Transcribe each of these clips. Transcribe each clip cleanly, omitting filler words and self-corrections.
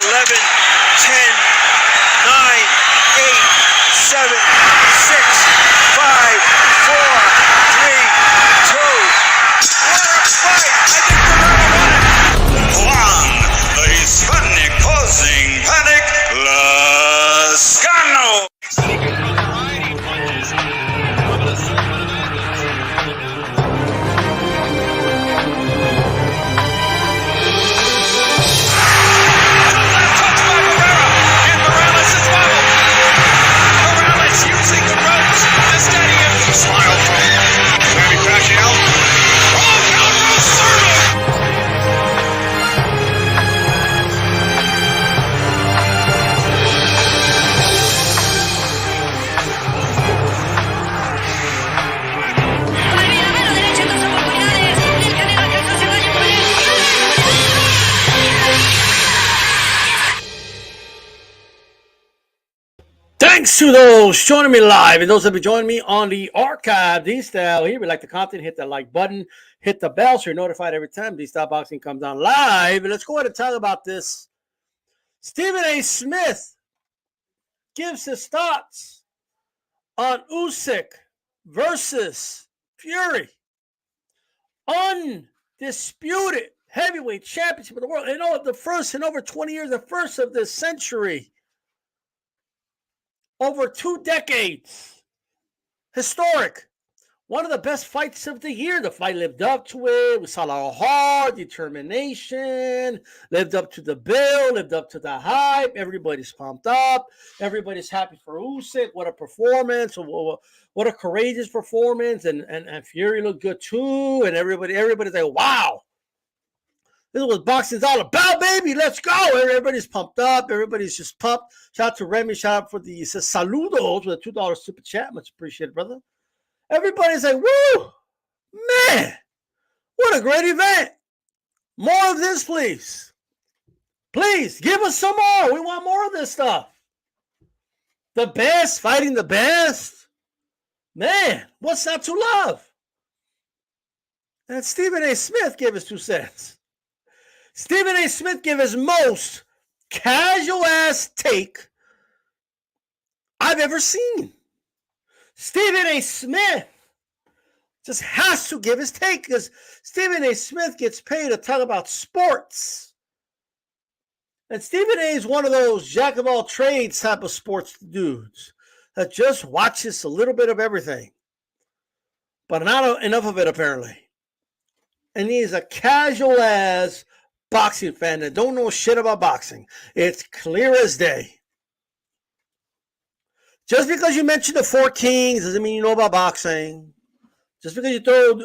11, 10, 9, 8, 7, 6, 5, 4, 3, 2. What a fight! I think the winner won it. Juan, the Hispanic causing panic, Lascano. Thanks to those joining me live and those that have been joining me on the archive. DStyle here. If you like the content, hit that like button, hit the bell so you're notified every time DStyleBoxing comes on live. And let's go ahead and talk about this. Stephen A. Smith gives his thoughts on Usyk versus Fury. Undisputed heavyweight championship of the world. And the first in over 20 years, the first of this century. Over 2 decades. Historic. One of the best fights of the year. The fight lived up to it. We saw a lot of heart, determination. Lived up to the bill. Lived up to the hype. Everybody's pumped up. Everybody's happy for Usyk. What a performance. What a courageous performance. And Fury looked good too. And everybody's like, wow. This is what boxing's all about, baby. Let's go. Everybody's pumped up. Everybody's just pumped. Shout out to Remy. Shout out for the saludos with a $2 super chat. Much appreciated, brother. Everybody's like, woo, man, what a great event. More of this, please. Please, give us some more. We want more of this stuff. The best, fighting the best. Man, what's not to love? And Stephen A. Smith gave us 2 cents. Stephen A. Smith gave his most casual-ass take I've ever seen. Stephen A. Smith just has to give his take because Stephen A. Smith gets paid to talk about sports. And Stephen A. is one of those jack-of-all-trades type of sports dudes that just watches a little bit of everything, but not enough of it, apparently. And he's a casual-ass boxing fan that don't know shit about boxing. It's clear as day. Just because you mention the 4 Kings doesn't mean you know about boxing. Just because you throw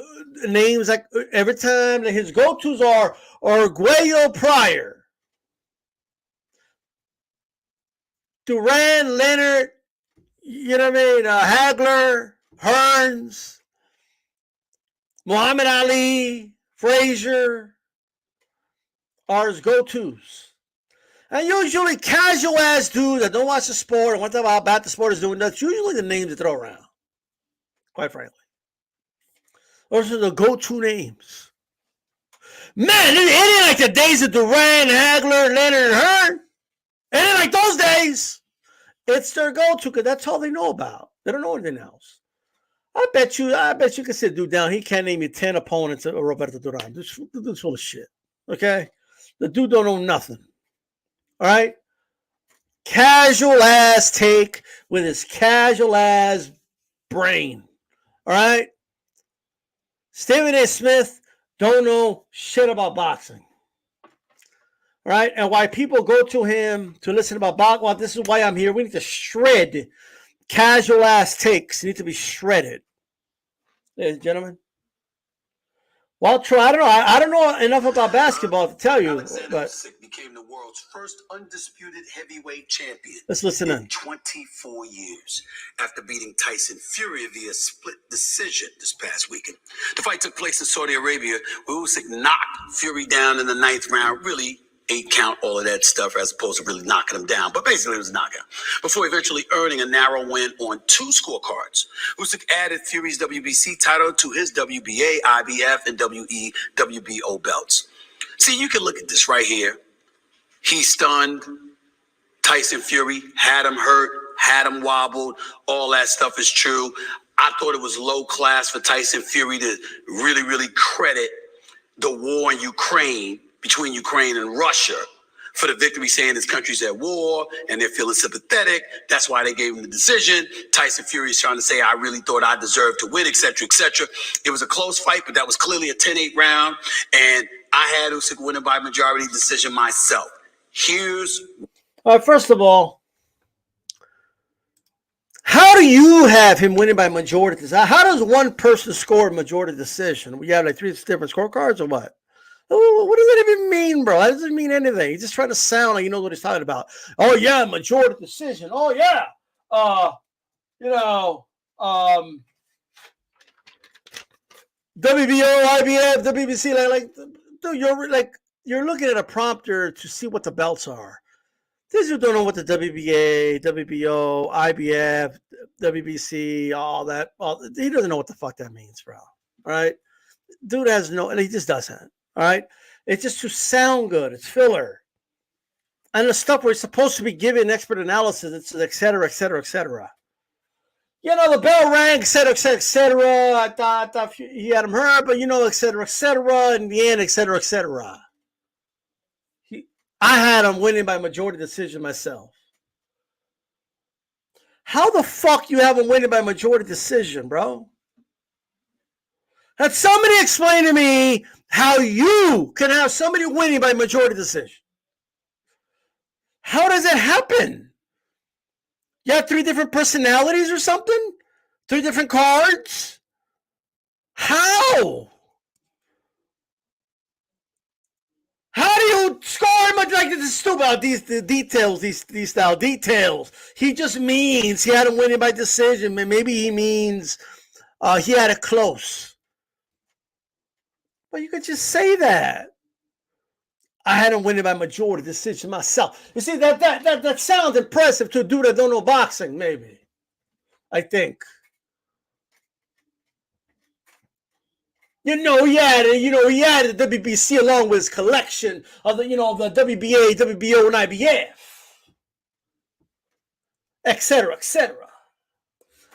names like every time that his go-tos are Arguello Pryor, Duran, Leonard, you know what I mean, Hagler, Hearns, Muhammad Ali, Frazier, are his go-tos. And usually casual-ass dudes that don't watch the sport and want to talk about how bad the sport is doing, that's usually the names they throw around, quite frankly. Those are the go-to names. Man, it ain't like the days of Duran, Hagler, Leonard, and Hearn. It ain't like those days. It's their go-to because that's all they know about. They don't know anything else. I bet you can sit dude down. He can't name you 10 opponents of Roberto Duran. The dude's full of shit. Okay? The dude don't know nothing. All right? Casual ass take with his casual ass brain. All right? Stephen A. Smith don't know shit about boxing. All right? And why people go to him to listen about boxing, well, this is why I'm here. We need to shred casual ass takes. They need to be shredded. Ladies and gentlemen. Well, Troy, I don't know enough about basketball to tell you, but Usyk became the world's first undisputed heavyweight champion. Let's listen in. 24 years after beating Tyson Fury via split decision this past weekend. The fight took place in Saudi Arabia, where Usyk knocked Fury down in the 9th round. Really 8 count, all of that stuff, as opposed to really knocking him down. But basically, it was a knockout. Before eventually earning a narrow win on 2 scorecards. Usyk added Fury's WBC title to his WBA, IBF, and WBO belts. See, you can look at this right here. He stunned Tyson Fury, had him hurt, had him wobbled. All that stuff is true. I thought it was low class for Tyson Fury to really credit the war in Ukraine, between Ukraine and Russia, for the victory, saying his country's at war and they're feeling sympathetic. That's why they gave him the decision. Tyson Fury is trying to say, I really thought I deserved to win, etc., etc. It was a close fight, but that was clearly a 10-8 round. And I had Usyk winning by majority decision myself. Here's... First of all, how do you have him winning by majority decision? How does one person score a majority decision? We have like 3 different scorecards or what? What does that even mean, bro? That doesn't mean anything. He's just trying to sound like he knows what he's talking about. Oh, yeah, majority decision. Oh, yeah. WBO, IBF, WBC, like, dude, you're looking at a prompter to see what the belts are. These who don't know what the WBA, WBO, IBF, WBC, all that, he doesn't know what the fuck that means, bro. All right? Dude has no, and he just doesn't. All right? It's just to sound good. It's filler. And the stuff where he's supposed to be giving expert analysis, it's et cetera, et cetera, et cetera. You know, the bell rang, et cetera, et cetera, et cetera. I thought he had him hurt, but, et cetera, et cetera. In the end, et cetera, et cetera. I had him winning by majority decision myself. How the fuck you have him winning by majority decision, bro? Had somebody explain to me how you can have somebody winning by majority decision? How does it happen? You have 3 different personalities or something? 3 different cards? How? How do you score much like this is stupid? The details, these style details. He just means he had him winning by decision. Maybe he means he had it close. But you could just say that. I had him winning by majority decision myself. You see, that sounds impressive to a dude that don't know boxing, maybe. I think. He had the WBC along with his collection of the WBA, WBO, and IBF, et cetera, et cetera.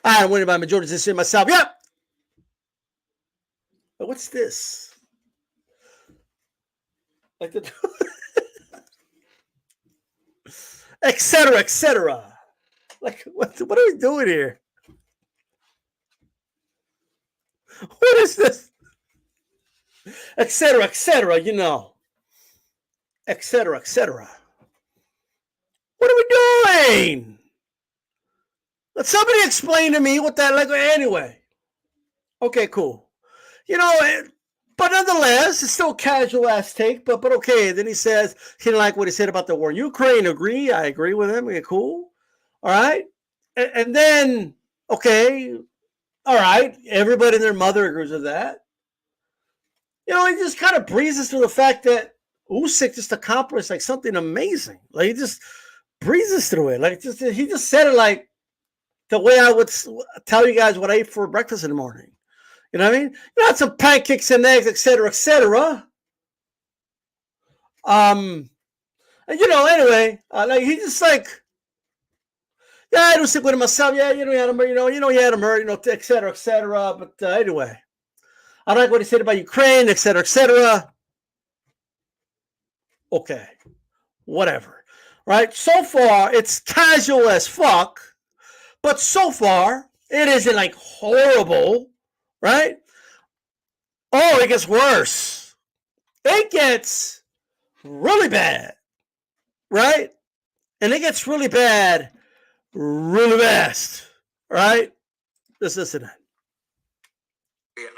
I had winning by majority decision myself. Yep. But what's this? Like the et cetera, et cetera. Like what are we doing here? What is this? Et cetera, et cetera, et cetera, et cetera. What are we doing? Let somebody explain to me what that, anyway. Okay, cool. But nonetheless, it's still a casual-ass take, but okay. Then he says he didn't like what he said about the war in Ukraine. I agree with him. Okay, cool. All right. And then, okay, all right. Everybody and their mother agrees with that. He just kind of breezes through the fact that Usyk just accomplished something amazing. He just breezes through it. He just said it like the way I would tell you guys what I ate for breakfast in the morning. You know what I mean? You had some pancakes and eggs, et cetera, et cetera. Anyway, he just yeah, I don't stick with him myself. Yeah, he had him, he had him hurt, et cetera, et cetera. But anyway. I like what he said about Ukraine, et cetera, et cetera. Okay. Whatever. Right? So far, it's casual as fuck. But so far, it isn't horrible. Right? Oh, it gets worse. It gets really bad. Right? And it gets really bad really fast. Right? Just listen to that.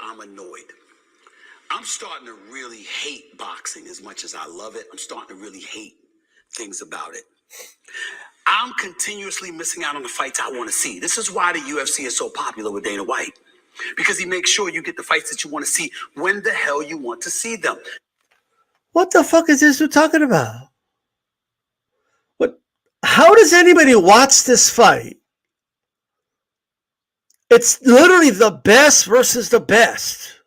I'm annoyed. I'm starting to really hate boxing as much as I love it. I'm starting to really hate things about it. I'm continuously missing out on the fights I want to see. This is why the UFC is so popular with Dana White. Because he makes sure you get the fights that you want to see when the hell you want to see them. What the fuck is this we're talking about? How does anybody watch this fight? It's literally the best versus the best,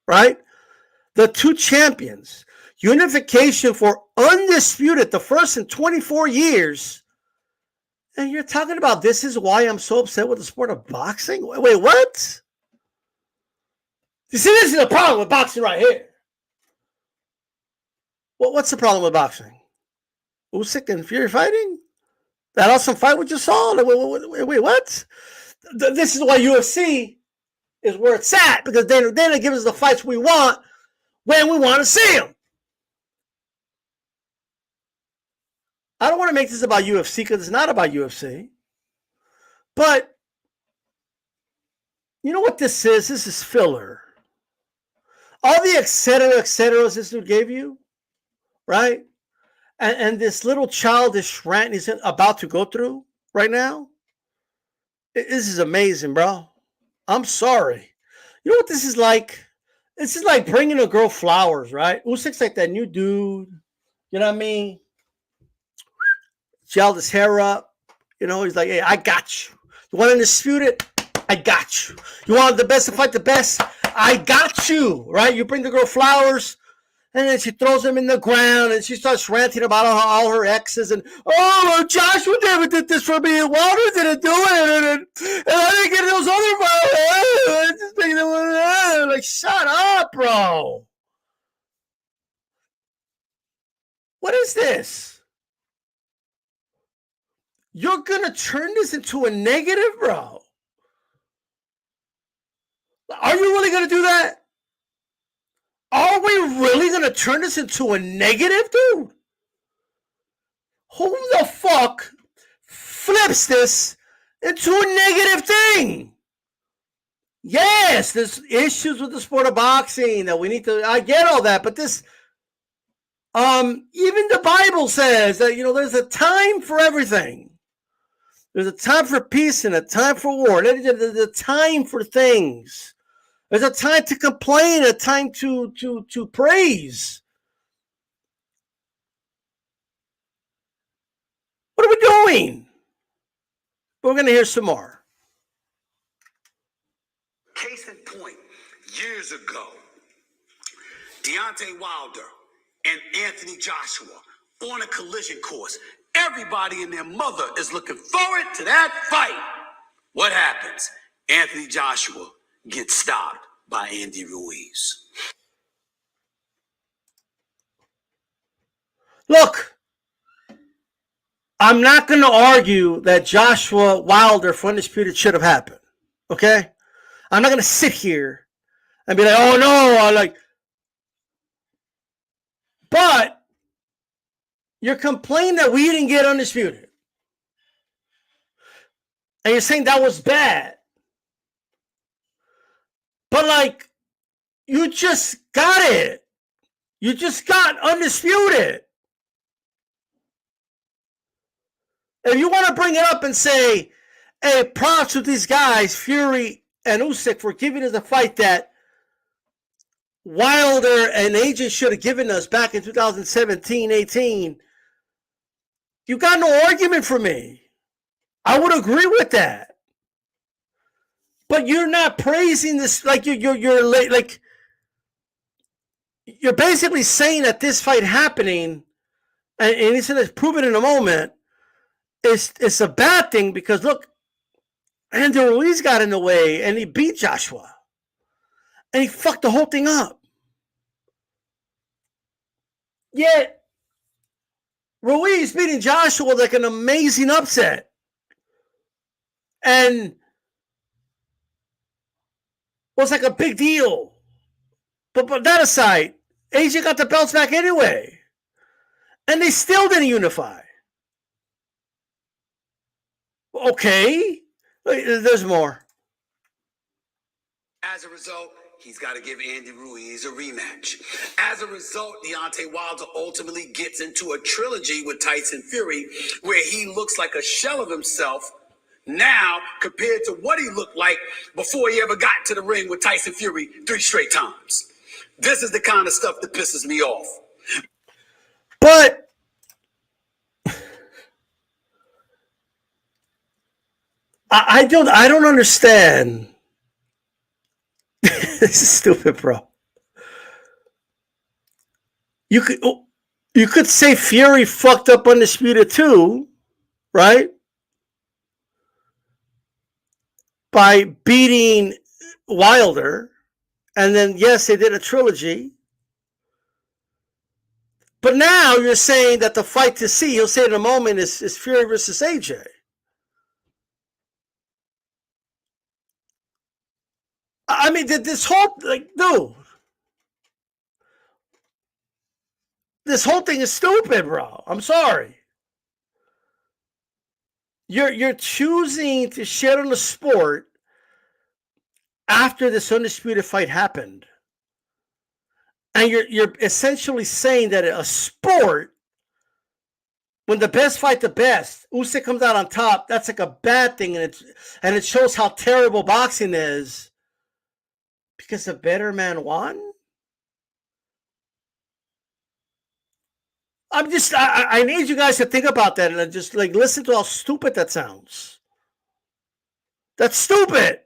right? The 2 champions. Unification for undisputed, the first in 24 years. And you're talking about this is why I'm so upset with the sport of boxing? Wait, what? You see, this is the problem with boxing right here. Well, what's the problem with boxing? Usyk and Fury fighting? That awesome fight we just saw? Wait, what? This is why UFC is where it's at, because then it gives us the fights we want when we want to see them. I don't want to make this about UFC because it's not about UFC. But you know what this is? This is filler. All the et cetera this dude gave you, right? And this little childish rant he's about to go through right now. This is amazing, bro. I'm sorry. You know what this is like? This is like bringing a girl flowers, right? Usyk's like that new dude. You know what I mean? Gelled his hair up. You know, he's like, hey, I got you. You want to dispute it? I got you. You want the best to fight the best? I got you, right? You bring the girl flowers, and then she throws them in the ground, and she starts ranting about all her exes, and, oh, Joshua never did this for me, and Walter didn't do it, and I didn't get those other flowers. Like, shut up, bro. What is this? You're going to turn this into a negative, bro? Are you really going to do that? Are we really going to turn this into a negative, dude? Who the fuck flips this into a negative thing? Yes, there's issues with the sport of boxing that we need to, I get all that, but this, even the Bible says that, you know, there's a time for everything. There's a time for peace and a time for war. There's a time for things. There's a time to complain, a time to praise. What are we doing? We're going to hear some more. Case in point, years ago, Deontay Wilder and Anthony Joshua on a collision course. Everybody and their mother is looking forward to that fight. What happens? Anthony Joshua gets stopped by Andy Ruiz. Look, I'm not going to argue that Joshua Wilder for undisputed should have happened. Okay? I'm not going to sit here and be like, oh no, but you're complaining that we didn't get undisputed. And you're saying that was bad. But you just got it. You just got undisputed. If you want to bring it up and say, hey, props to these guys, Fury and Usyk, for giving us a fight that Wilder and AJ should have given us back in 2017-18, you got no argument for me. I would agree with that. But you're not praising this you're basically saying that this fight happening, and he said it's proven in a moment, it's a bad thing because look, Andy Ruiz got in the way and he beat Joshua. And he fucked the whole thing up. Yet Ruiz beating Joshua like an amazing upset. And was like a big deal. But that aside, AJ got the belts back anyway. And they still didn't unify. Okay. There's more. As a result, he's got to give Andy Ruiz a rematch. As a result, Deontay Wilder ultimately gets into a trilogy with Tyson Fury where he looks like a shell of himself now compared to what he looked like before he ever got to the ring with Tyson Fury 3 straight times. This is the kind of stuff that pisses me off. But I don't understand. This is stupid, bro. You could say Fury fucked up Undisputed too, right? By beating Wilder. And then, yes, they did a trilogy. But now you're saying that the fight to see, you'll say in a moment, is Fury versus AJ. I mean, this whole, like, no. This whole thing is stupid, bro. I'm sorry. You're choosing to shit on the sport after this Undisputed fight happened. And you're essentially saying that a sport, when the best fight the best, Usyk comes out on top, that's like a bad thing, and it shows how terrible boxing is because the better man won? I need you guys to think about that and just like listen to how stupid that sounds. That's stupid.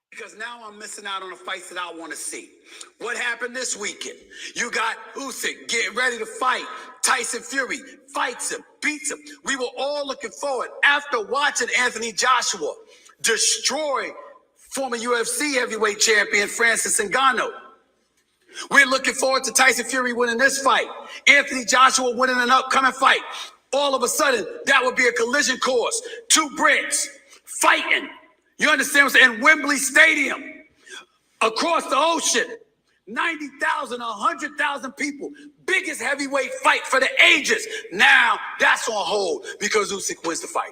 Because now I'm missing out on the fights that I want to see. What happened this weekend? You got Usyk getting ready to fight Tyson Fury, fights him, beats him. We were all looking forward after watching Anthony Joshua destroy former UFC heavyweight champion Francis Ngannou. We're looking forward to Tyson Fury winning this fight. Anthony Joshua winning an upcoming fight. All of a sudden, that would be a collision course. Two Brits fighting. You understand what I'm saying? In Wembley Stadium, across the ocean, 90,000, 100,000 people. Biggest heavyweight fight for the ages. Now, that's on hold because Usyk wins the fight.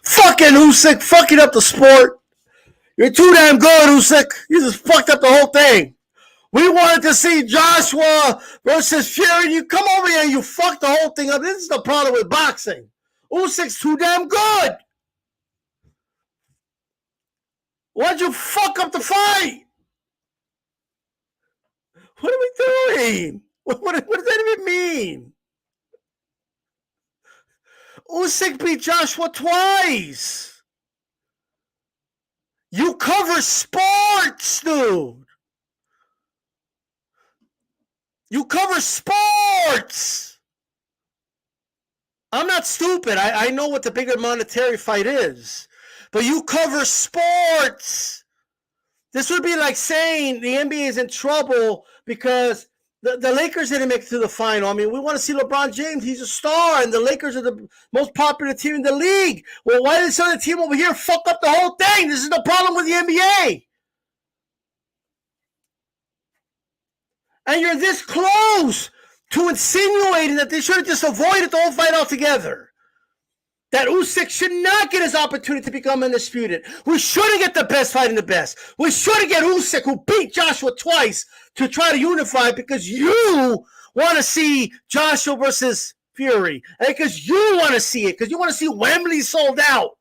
Fucking Usyk, fucking up the sport. You're too damn good, Usyk. You just fucked up the whole thing. We wanted to see Joshua versus Fury. You come over here and you fucked the whole thing up. This is the problem with boxing. Usyk's too damn good. Why'd you fuck up the fight? What are we doing? What does that even mean? Usyk beat Joshua twice. You cover sports, dude. You cover sports. I'm not stupid. I know what the bigger monetary fight is. But you cover sports. This would be like saying the NBA is in trouble because the Lakers didn't make it to the final. I mean, we want to see LeBron James. He's a star, and the Lakers are the most popular team in the league. Well, why did this other team over here fuck up the whole thing? This is the problem with the NBA. And you're this close to insinuating that they should have just avoided the whole fight altogether. That Usyk should not get his opportunity to become undisputed. We shouldn't get the best fighting the best. We shouldn't get Usyk, who beat Joshua twice, to try to unify because you want to see Joshua versus Fury. And because you want to see it. Because you want to see Wembley sold out.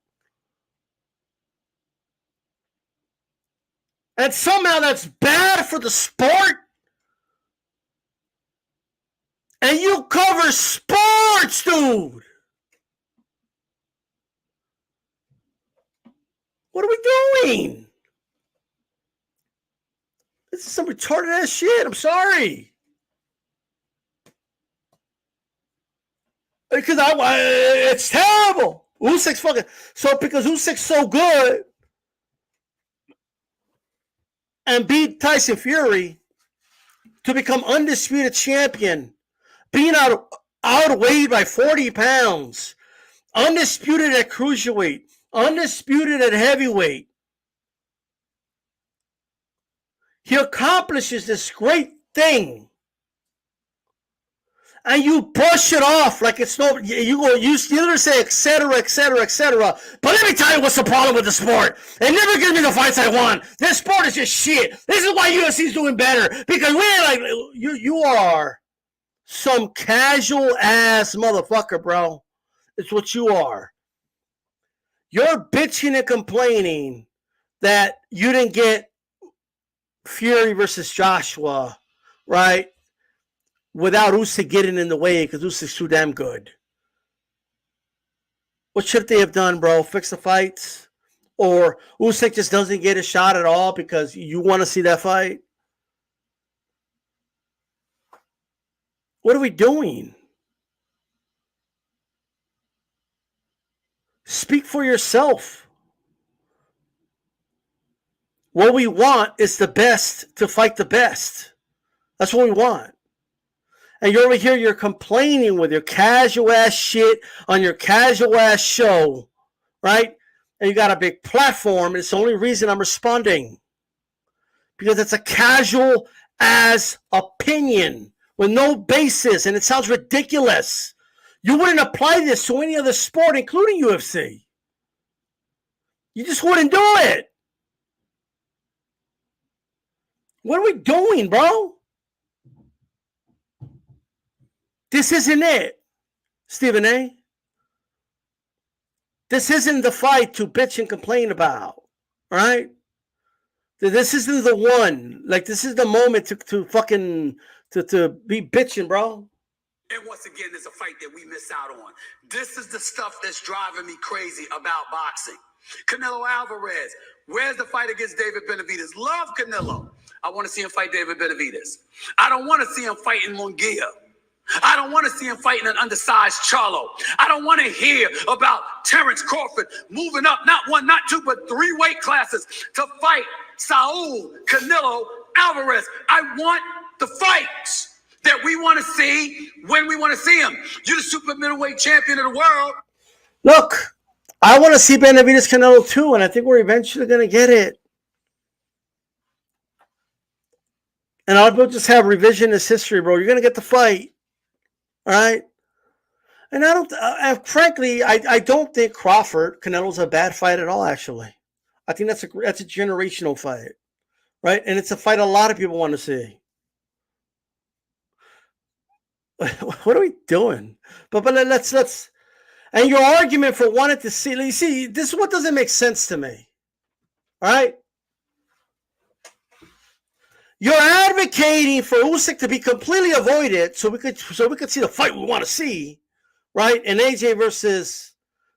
And somehow that's bad for the sport. And you cover sports, dude. What are we doing? This is some retarded ass shit. I'm sorry. Because it's terrible. Usyk's fucking. So because Usyk's so good and beat Tyson Fury to become undisputed champion, being outweighed by 40 pounds, undisputed at cruiserweight, undisputed at heavyweight. He accomplishes this great thing. And you brush it off like it's no, you literally say, etc., etc., etc. But let me tell you what's the problem with the sport. It never gives me the fights I want. This sport is just shit. This is why UFC's doing better. Because we're like, you are some casual ass motherfucker, bro. It's what you are. You're bitching and complaining that you didn't get Fury versus Joshua, right? Without Usyk getting in the way because Usyk's too damn good. What should they have done, bro? Fix the fights? Or Usyk just doesn't get a shot at all because you want to see that fight? What are we doing? Speak for yourself. What we want is the best to fight the best. That's what we want. And you're over here, you're complaining with your casual ass shit on your casual ass show, right? And you got a big platform, and it's the only reason I'm responding. Because it's a casual ass opinion with no basis, and it sounds ridiculous. You wouldn't apply this to any other sport, including UFC. You just wouldn't do it. What are we doing, bro? This isn't it, Stephen A. This isn't the fight to bitch and complain about, all right? This isn't the one. Like, this is the moment to fucking to be bitching, bro. And once again, there's a fight that we miss out on. This is the stuff that's driving me crazy about boxing. Canelo Alvarez. Where's the fight against David Benavidez? Love Canelo. I want to see him fight David Benavidez. I don't want to see him fighting Munguia. I don't want to see him fighting an undersized Charlo. I don't want to hear about Terrence Crawford moving up, not one, not two, but 3 weight classes to fight Saul Canelo Alvarez. I want the fights that we want to see when we want to see them. You're the super middleweight champion of the world. Look, I want to see Benavidez Canelo too, and I think we're eventually going to get it. And I'll just have revisionist history, bro. You're going to get the fight. All right? And I don't, frankly, I don't think Crawford Canelo's a bad fight at all, actually. I think that's a generational fight, right? And it's a fight a lot of people want to see. What are we doing? But let's and your argument for wanting to see, you see, this is what doesn't make sense to me. All right? You're advocating for Usyk to be completely avoided so we could see the fight we want to see, right? And AJ versus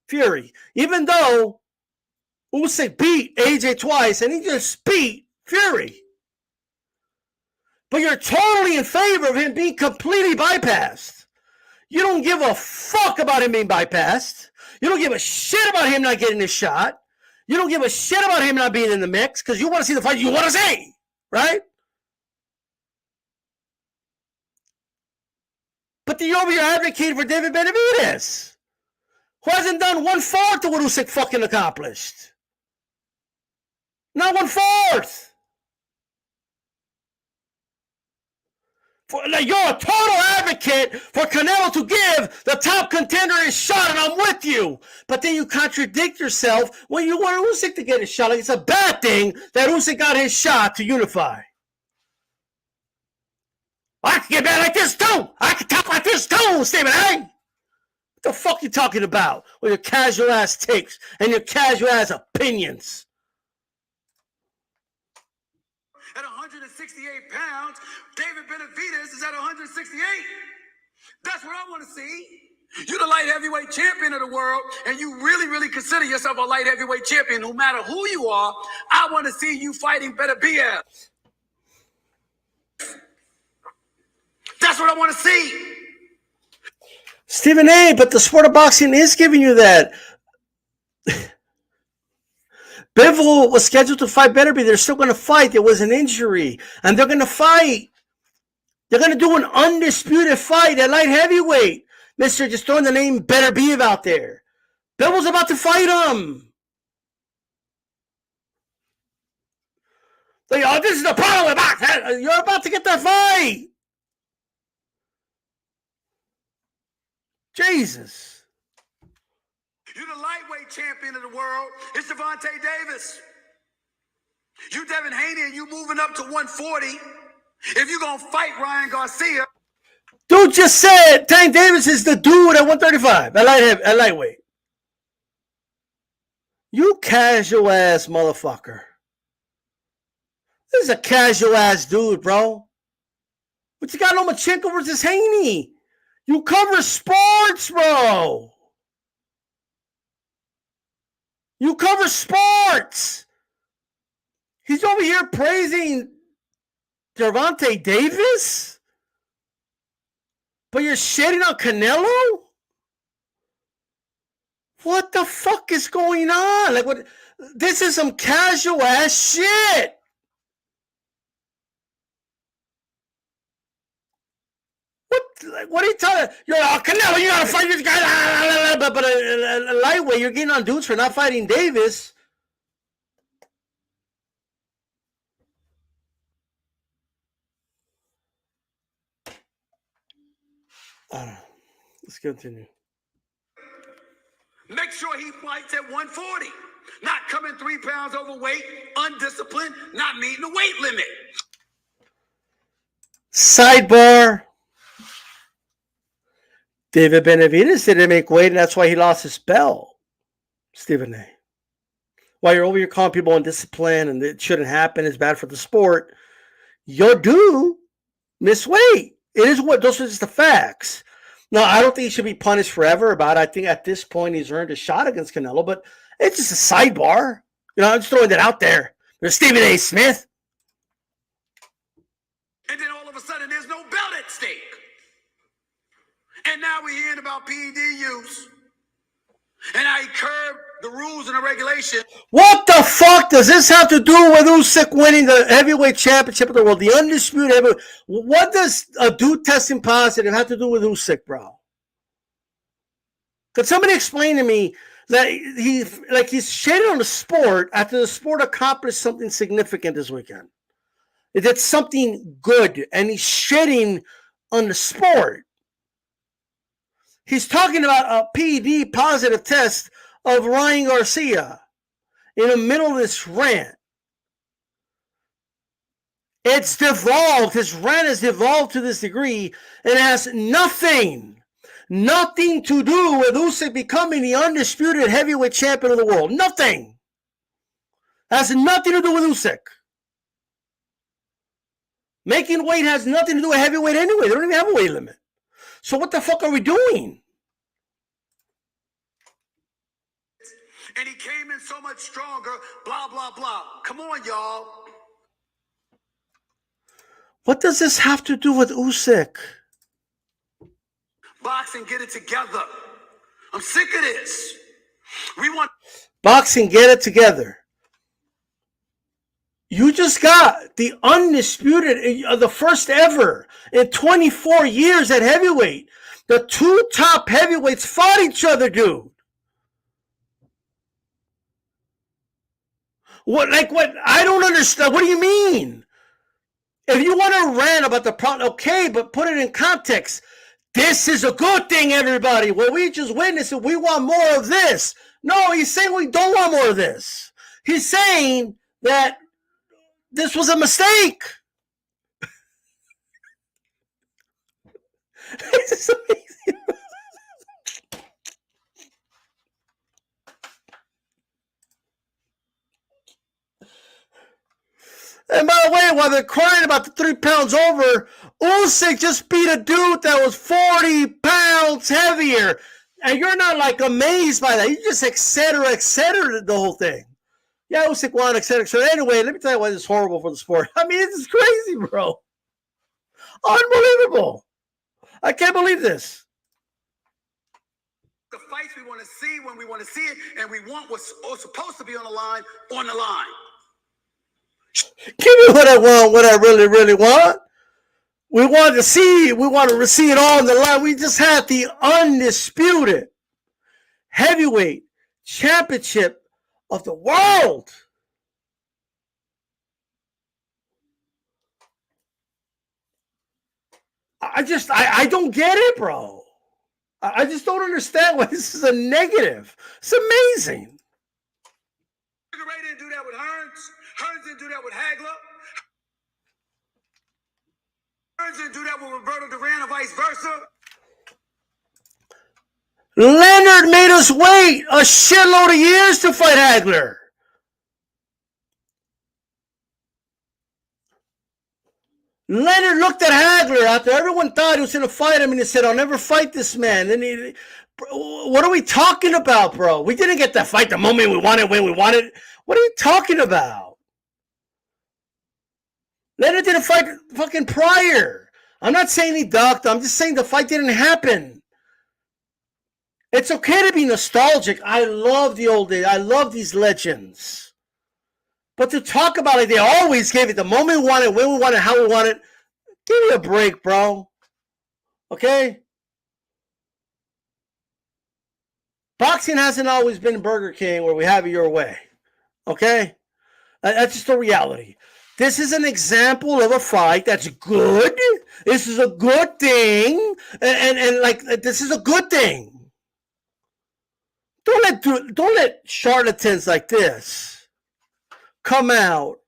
Fury. Even though Usyk beat AJ twice and he just beat Fury. But you're totally in favor of him being completely bypassed. You don't give a fuck about him being bypassed. You don't give a shit about him not getting his shot. You don't give a shit about him not being in the mix because you want to see the fight you want to see, right? But then you're over here advocating for David Benavidez, who hasn't done 1/4 of what Usyk fucking accomplished. Not 1/4. You're a total advocate for Canelo to give the top contender his shot, and I'm with you. But then you contradict yourself when you want Usyk to get his shot. Like it's a bad thing that Usyk got his shot to unify. I can get mad like this too. I can talk like this too, Stephen A. What the fuck you talking about with your casual ass takes and your casual ass opinions? At 168 pounds, David Benavidez is at 168. That's what I want to see. You're the light heavyweight champion of the world, and you really, really consider yourself a light heavyweight champion. No matter who you are, I want to see you fighting Benavidez. That's what I want to see. Stephen A., but the sport of boxing is giving you that. Bivol was scheduled to fight Beterbiev. They're still going to fight. There was an injury, and they're going to fight. They're going to do an undisputed fight at light heavyweight. Mister, just throwing the name Beterbiev out there. Bivol's about to fight him. Like, oh, this is the problem with boxing. You're about to get that fight. Jesus. You're the lightweight champion of the world. It's Gervonta Davis. You Devin Haney and you moving up to 140. If you're going to fight Ryan Garcia. Dude just said Tank Davis is the dude at 135 at lightweight. You casual ass motherfucker. This is a casual ass dude, bro. But you got Lomachenko versus Haney. You cover sports, bro. You cover sports. He's over here praising Gervonta Davis, but you're shitting on Canelo? What the fuck is going on? Like, what? This is some casual ass shit. What are you telling? You're Canelo. You gotta fight this guy, but a lightweight. You're getting on dudes for not fighting Davis. Let's continue. Make sure he fights at 140. Not coming 3 pounds overweight, undisciplined, not meeting the weight limit. Sidebar. David Benavidez didn't make weight, and that's why he lost his belt. Stephen A. While you're over here calling people undisciplined and it shouldn't happen, it's bad for the sport, your dude missed weight. It is what those are just the facts. No, I don't think he should be punished forever about it. I think at this point he's earned a shot against Canelo, but it's just a sidebar. You know, I'm just throwing that out there. There's Stephen A. Smith. And then all of a sudden there's no belt at stake. And now we're hearing about PED use. And how he curbed the rules and the regulations. What the fuck does this have to do with Usyk winning the heavyweight championship of the world? The undisputed heavyweight. What does a dude testing positive have to do with Usyk, bro? Could somebody explain to me that he's shitting on the sport after the sport accomplished something significant this weekend? It did something good, and he's shitting on the sport. He's talking about a PED positive test of Ryan Garcia in the middle of this rant. It's devolved. His rant has devolved to this degree and has nothing to do with Usyk becoming the undisputed heavyweight champion of the world. Nothing. Has nothing to do with Usyk. Making weight has nothing to do with heavyweight anyway. They don't even have a weight limit. So what the fuck are we doing? And he came in so much stronger, blah, blah, blah. Come on, y'all. What does this have to do with Usyk? Boxing, get it together. I'm sick of this. We want boxing, get it together. You just got the undisputed, the first ever in 24 years at heavyweight. The two top heavyweights fought each other, dude. What? I don't understand. What do you mean? If you want to rant about the problem, okay, but put it in context. This is a good thing, everybody. What we just witnessed, we want more of this. No, he's saying we don't want more of this. He's saying that this was a mistake. It's amazing. And by the way, while they're crying about the 3 pounds over, Usyk just beat a dude that was 40 pounds heavier. And you're not like amazed by that. You just et cetera, the whole thing. Yeah, Usyk won, et cetera, et cetera. Anyway, let me tell you why this is horrible for the sport. I mean, this is crazy, bro. Unbelievable. I can't believe this. the fights we want to see when we want to see it, and we want what's supposed to be on the line on the line. Give me what I want, what I really, really want. We want to see it all on the line. We just had the undisputed heavyweight championship of the world. I don't get it, bro. I just don't understand why this is a negative. It's amazing. Ray didn't do that with Hearns. Hearns didn't do that with Hagler. Hearns didn't do that with Roberto Duran or vice versa. Leonard made us wait a shitload of years to fight Hagler. Leonard looked at Hagler after everyone thought he was going to fight him, and he said, "I'll never fight this man." And What are we talking about, bro? We didn't get that fight the moment we wanted, when we wanted. What are you talking about? Leonard didn't fight fucking prior. I'm not saying he ducked. I'm just saying the fight didn't happen. It's okay to be nostalgic. I love the old days. I love these legends. But to talk about it, they always gave it the moment we wanted, when we wanted, how we wanted. Give me a break, bro. Okay? Boxing hasn't always been Burger King where we have it your way. Okay? That's just the reality. This is an example of a fight that's good. This is a good thing. And like, this is a good thing. Don't let charlatans like this come out,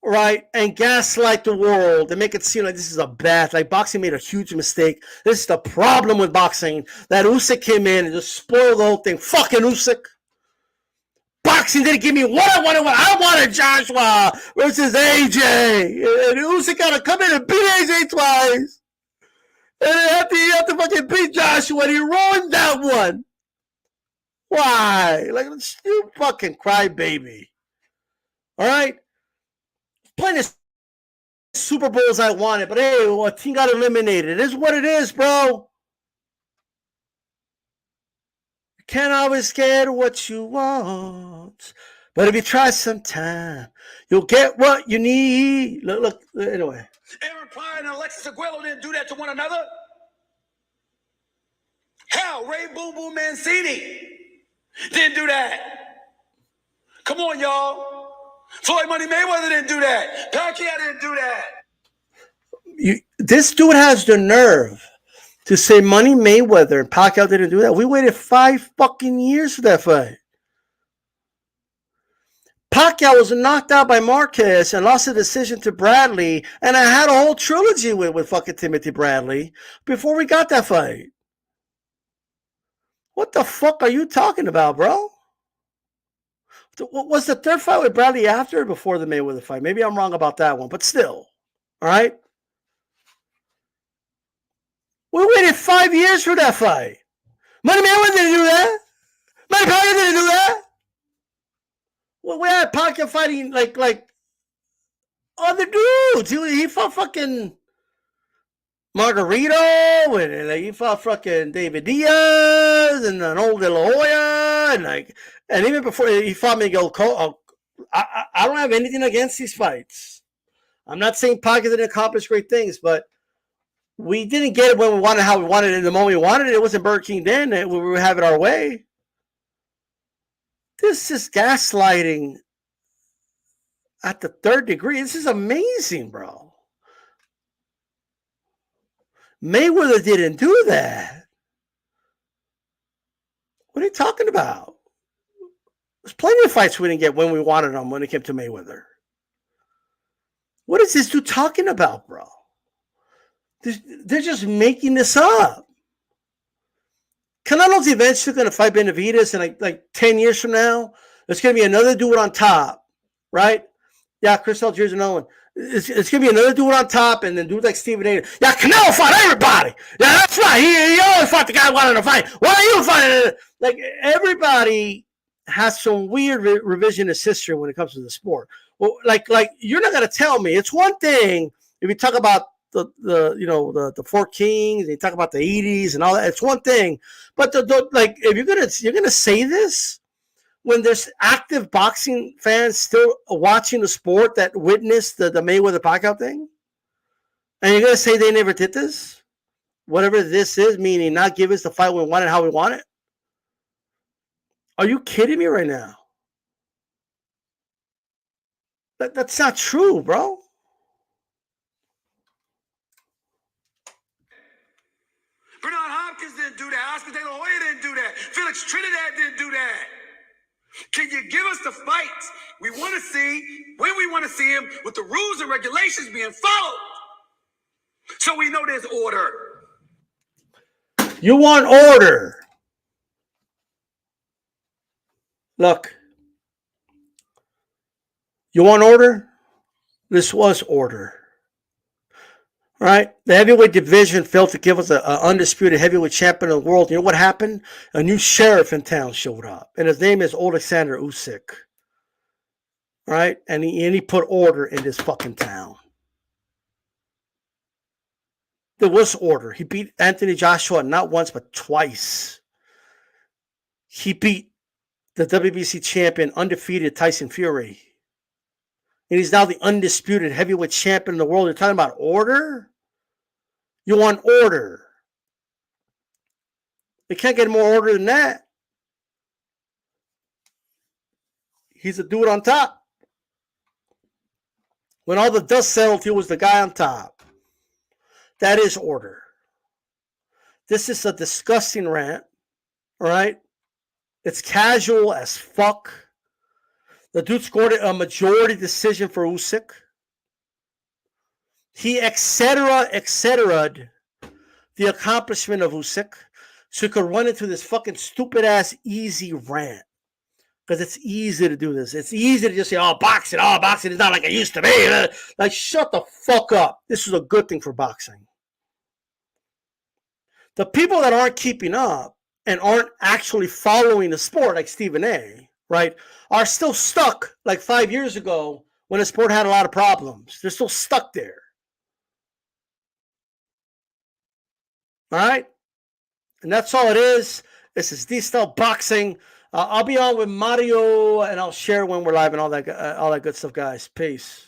right, and gaslight the world and make it seem like this is a bad, like boxing made a huge mistake. This is the problem with boxing, that Usyk came in and just spoiled the whole thing. Fucking Usyk. Boxing didn't give me what I wanted. What I wanted, Joshua versus AJ. And Usyk got to come in and beat AJ twice. And then he had to fucking beat Joshua, and he ruined that one. Why? Like, you fucking crybaby. All right? Playing as Super Bowls I wanted, but hey, well, a team got eliminated. It is what it is, bro. You can't always get what you want, but if you try sometime, you'll get what you need. Look, anyway. Aaron Pryor and Alexis Aguero didn't do that to one another. Hell, Ray Boom Boom Mancini didn't do that. Come on, y'all. Floyd Money Mayweather didn't do that. Pacquiao didn't do that. This dude has the nerve to say Money Mayweather and Pacquiao didn't do that. We waited 5 fucking years for that fight. Pacquiao was knocked out by Marquez and lost the decision to Bradley, and I had a whole trilogy with fucking Timothy Bradley before we got that fight. What the fuck are you talking about, bro? Was the third fight with Bradley after or before the Mayweather fight? Maybe I'm wrong about that one, but still. All right? We waited 5 years for that fight. Money Mayweather didn't do that. Money Pacquiao didn't do that. Well, we had Pacquiao fighting like other dudes. He fought fucking Margarito, and like, he fought fucking David Diaz and an old De La Hoya, and even before he fought Miguel Cotto. I don't have anything against these fights. I'm not saying Pacquiao didn't accomplish great things, but we didn't get it when we wanted, how we wanted it, in the moment we wanted it. It wasn't Burger King then. We were having our way. This is gaslighting at the third degree. This is amazing, bro. Mayweather didn't do that. What are you talking about? There's plenty of fights we didn't get when we wanted them when it came to Mayweather. What is this dude talking about, bro? They're just making this up. Canelo's eventually going to fight Benavidez, and like 10 years from now, there's going to be another dude on top, right? Yeah, Chris Algiers and Owen. It's going to be another dude on top, and then dude like Steven A. Yeah, Canelo fought everybody. Yeah, that's right. He always fought the guy who wanted to fight. Why are you fighting? Like, everybody has some weird revisionist history when it comes to the sport. Well, like you're not going to tell me. It's one thing if you talk about the Four Kings, and you talk about the 80s and all that. It's one thing, but like, if you're gonna say this when there's active boxing fans still watching the sport that witnessed the Mayweather Pacquiao thing, and you're gonna say they never did this, whatever this is, meaning not give us the fight we want it, how we want it. Are you kidding me right now? That's not true, bro. Bernard Hopkins didn't do that. Oscar De La Hoya didn't do that. Felix Trinidad didn't do that. Can you give us the fights we want to see, when we want to see them, with the rules and regulations being followed, so we know there's order? You want order. Look. You want order? This was order. right? The heavyweight division failed to give us an undisputed heavyweight champion of the world. You know what happened? A new sheriff in town showed up, and his name is Alexander Usyk, right? And he put order in this fucking town. There was order. He beat Anthony Joshua not once but twice. He beat the WBC champion, undefeated Tyson Fury. And he's now the undisputed heavyweight champion in the world. You're talking about order? You want order. You can't get more order than that. He's a dude on top. When all the dust settled, he was the guy on top. That is order. This is a disgusting rant, all right? It's casual as fuck. The dude scored a majority decision for Usyk. He etcetera'd the accomplishment of Usyk so he could run into this fucking stupid-ass easy rant. Because it's easy to do this. It's easy to just say, oh, boxing is not like it used to be. Like, shut the fuck up. This is a good thing for boxing. The people that aren't keeping up and aren't actually following the sport, like Stephen A., right, are still stuck like 5 years ago when the sport had a lot of problems. They're still stuck there. All right? And that's all it is. This is DStyleBoxing. I'll be on with Mario, and I'll share when we're live and all that good stuff, guys. Peace.